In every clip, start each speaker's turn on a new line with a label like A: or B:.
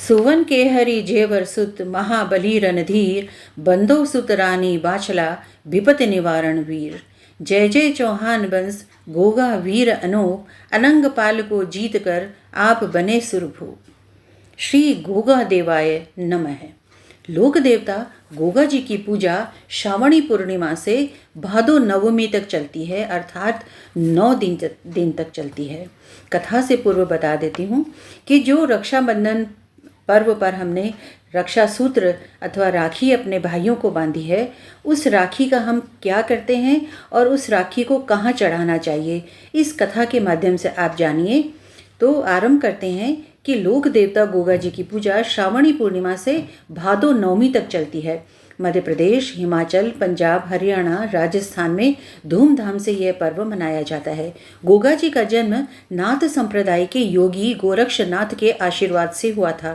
A: सुवन के हरि जेवर सुत महाबली रणधीर बंदो सुत रानी बाछला विपत निवारण वीर। जय जय चौहान वंश गोगा वीर अनूप अनंग पाल को जीत कर आप बने सुरभूप। श्री गोगा देवाय नमः। लोक देवता गोगा जी की पूजा श्रावणी पूर्णिमा से भादो नवमी तक चलती है, अर्थात 9 दिन तक चलती है। कथा से पूर्व बता देती हूँ कि जो रक्षाबंधन पर्व पर हमने रक्षा सूत्र अथवा राखी अपने भाइयों को बांधी है, उस राखी का हम क्या करते हैं और उस राखी को कहाँ चढ़ाना चाहिए, इस कथा के माध्यम से आप जानिए। तो आरंभ करते हैं कि लोक देवता गोगा जी की पूजा श्रावणी पूर्णिमा से भादो नवमी तक चलती है। मध्य प्रदेश, हिमाचल, पंजाब, हरियाणा, राजस्थान में धूमधाम से यह पर्व मनाया जाता है। गोगा जी का जन्म नाथ संप्रदाय के योगी गोरक्षनाथ के आशीर्वाद से हुआ था।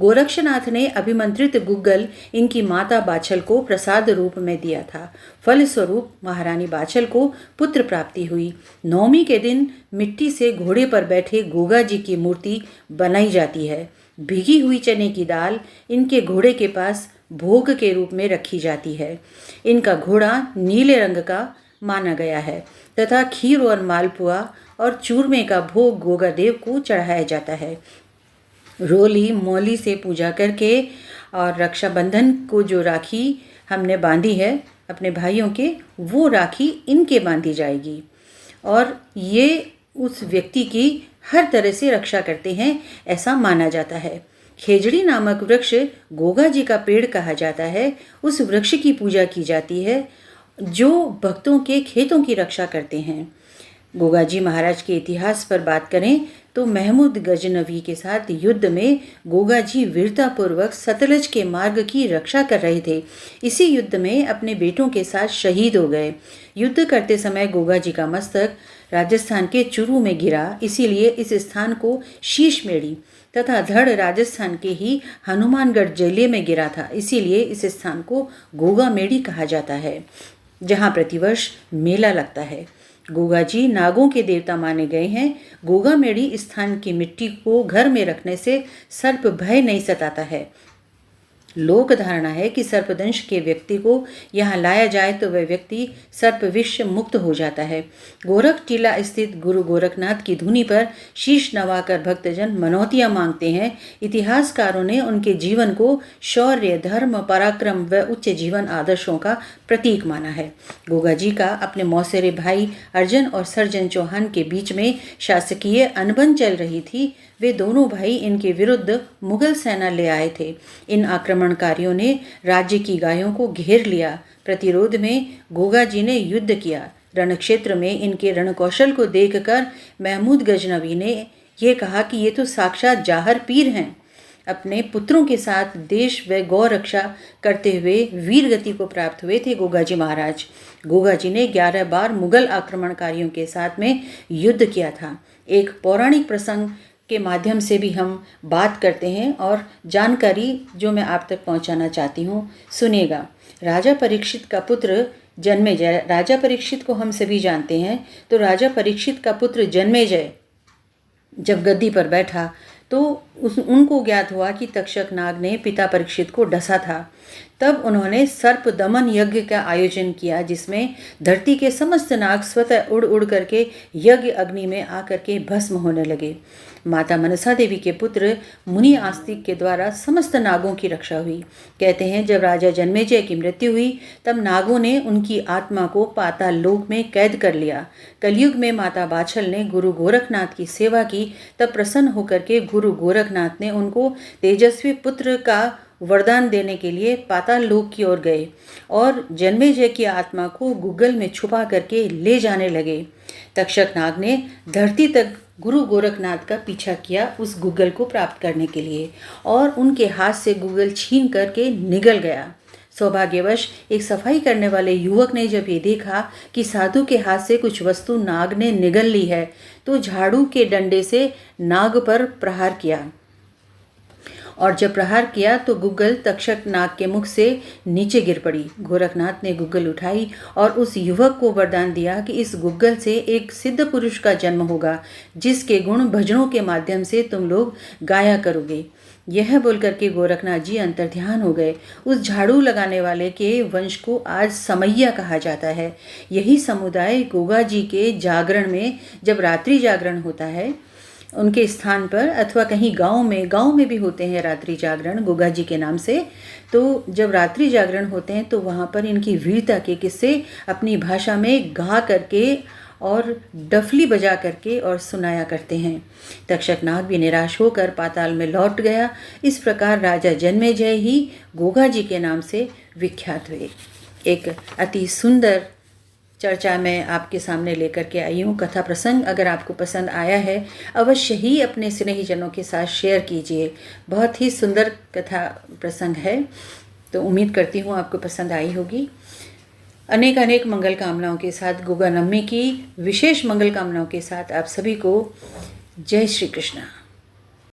A: गोरक्षनाथ ने अभिमंत्रित गुग्गल इनकी माता बाछल को प्रसाद रूप में दिया था। फलस्वरूप महारानी बाछल को पुत्र प्राप्ति हुई। नवमी के दिन मिट्टी से घोड़े पर बैठे गोगा जी की मूर्ति बनाई जाती है। भीगी हुई चने की दाल इनके घोड़े के पास भोग के रूप में रखी जाती है। इनका घोड़ा नीले रंग का माना गया है तथा खीर और मालपुआ और चूरमे का भोग गोगा देव को चढ़ाया जाता है। रोली मौली से पूजा करके और रक्षाबंधन को जो राखी हमने बांधी है अपने भाइयों के, वो राखी इनके बांधी जाएगी और ये उस व्यक्ति की हर तरह से रक्षा करते हैं, ऐसा माना जाता है। खेजड़ी नामक वृक्ष गोगा जी का पेड़ कहा जाता है। उस वृक्ष की पूजा की जाती है जो भक्तों के खेतों की रक्षा करते हैं। गोगा जी महाराज के इतिहास पर बात करें तो महमूद गजनवी के साथ युद्ध में गोगा जी वीरतापूर्वक सतलज के मार्ग की रक्षा कर रहे थे। इसी युद्ध में अपने बेटों के साथ शहीद हो गए। युद्ध करते समय गोगा जी का मस्तक राजस्थान के चुरू में गिरा, इसीलिए इस स्थान को शीशमेड़ी तथा धड़ राजस्थान के ही हनुमानगढ़ जिले में गिरा था, इसीलिए इस स्थान को गोगा मेड़ी कहा जाता है, जहाँ प्रतिवर्ष मेला लगता है। गोगा जी नागों के देवता माने गए हैं। गोगा मेड़ी स्थान की मिट्टी को घर में रखने से सर्प भय नहीं सताता है। लोक धारणा है कि सर्पदंश के व्यक्ति को यहाँ लाया जाए तो वह व्यक्ति सर्प विष मुक्त हो जाता है। गोरख टीला स्थित गुरु गोरखनाथ की धुनी पर शीश नवाकर भक्तजन मनौतियाँ मांगते हैं। इतिहासकारों ने उनके जीवन को शौर्य, धर्म, पराक्रम व उच्च जीवन आदर्शों का प्रतीक माना है। गोगा जी का अपने मौसेरे भाई अर्जन और सर्जन चौहान के बीच में शासकीय अनबन चल रही थी। वे दोनों भाई इनके विरुद्ध मुगल सेना ले आए थे। इन आक्रमणकारियों ने राज्य की गायों को घेर लिया। प्रतिरोध में गोगा जी ने युद्ध किया। रणक्षेत्र में इनके रणकौशल को देखकर महमूद गजनवी ने यह कहा कि ये तो साक्षात जाहर पीर हैं। अपने पुत्रों के साथ देश व गौ रक्षा करते हुए वीर गति को प्राप्त हुए थे गोगा जी महाराज। गोगा जी ने 11 बार मुगल आक्रमणकारियों के साथ में युद्ध किया था। एक पौराणिक प्रसंग के माध्यम से भी हम बात करते हैं और जानकारी जो मैं आप तक पहुंचाना चाहती हूँ, सुनिएगा। राजा परीक्षित का पुत्र जन्मेजय, राजा परीक्षित को हम सभी जानते हैं, तो राजा परीक्षित का पुत्र जन्मेजय जब गद्दी पर बैठा तो उनको ज्ञात हुआ कि तक्षक नाग ने पिता परीक्षित को डसा था। तब उन्होंने सर्प दमन यज्ञ का आयोजन किया, जिसमें धरती के समस्त नाग स्वतः उड़ उड़ करके यज्ञ अग्नि में आकर के भस्म होने लगे। माता मनसा देवी के पुत्र मुनि आस्तिक के द्वारा समस्त नागों की रक्षा हुई। कहते हैं जब राजा जन्मेजय की मृत्यु हुई तब नागों ने उनकी आत्मा को पाताल लोक में कैद कर लिया। कलयुग में माता बाछल ने गुरु गोरखनाथ की सेवा की, तब प्रसन्न होकर के गुरु गोरखनाथ ने उनको तेजस्वी पुत्र का वरदान देने के लिए पाताल लोक की ओर गए और जन्मेजय की आत्मा को गुग्गल में छुपा करके ले जाने लगे। तक्षक नाग ने धरती तक गुरु गोरखनाथ का पीछा किया उस गुग्गल को प्राप्त करने के लिए और उनके हाथ से गुग्गल छीन करके निगल गया। सौभाग्यवश एक सफाई करने वाले युवक ने जब ये देखा कि साधु के हाथ से कुछ वस्तु नाग ने निगल ली है, तो झाड़ू के डंडे से नाग पर प्रहार किया और जब प्रहार किया तो गुग्गल तक्षक नाग के मुख से नीचे गिर पड़ी। गोरखनाथ ने गुग्गल उठाई और उस युवक को वरदान दिया कि इस गुग्गल से एक सिद्ध पुरुष का जन्म होगा, जिसके गुण भजनों के माध्यम से तुम लोग गाया करोगे। यह बोलकर के गोरखनाथ जी अंतर्ध्यान हो गए। उस झाड़ू लगाने वाले के वंश को आज समैया कहा जाता है। यही समुदाय गोगा जी के जागरण में, जब रात्रि जागरण होता है उनके स्थान पर, अथवा कहीं गांव में भी होते हैं रात्रि जागरण गोगा जी के नाम से, तो जब रात्रि जागरण होते हैं तो वहाँ पर इनकी वीरता के किस्से अपनी भाषा में गा करके और डफली बजा करके और सुनाया करते हैं। तक्षक नाग भी निराश होकर पाताल में लौट गया। इस प्रकार राजा जन्मेजय ही गोगा जी के नाम से विख्यात हुए। एक अति सुंदर चर्चा मैं आपके सामने लेकर के आई हूँ। कथा प्रसंग अगर आपको पसंद आया है अवश्य ही अपने स्नेहीजनों के साथ शेयर कीजिए। बहुत ही सुंदर कथा प्रसंग है, तो उम्मीद करती हूँ आपको पसंद आई होगी। अनेक अनेक मंगल कामनाओं के साथ, गोगा नवमी की विशेष मंगल कामनाओं के साथ आप सभी को जय श्री कृष्ण।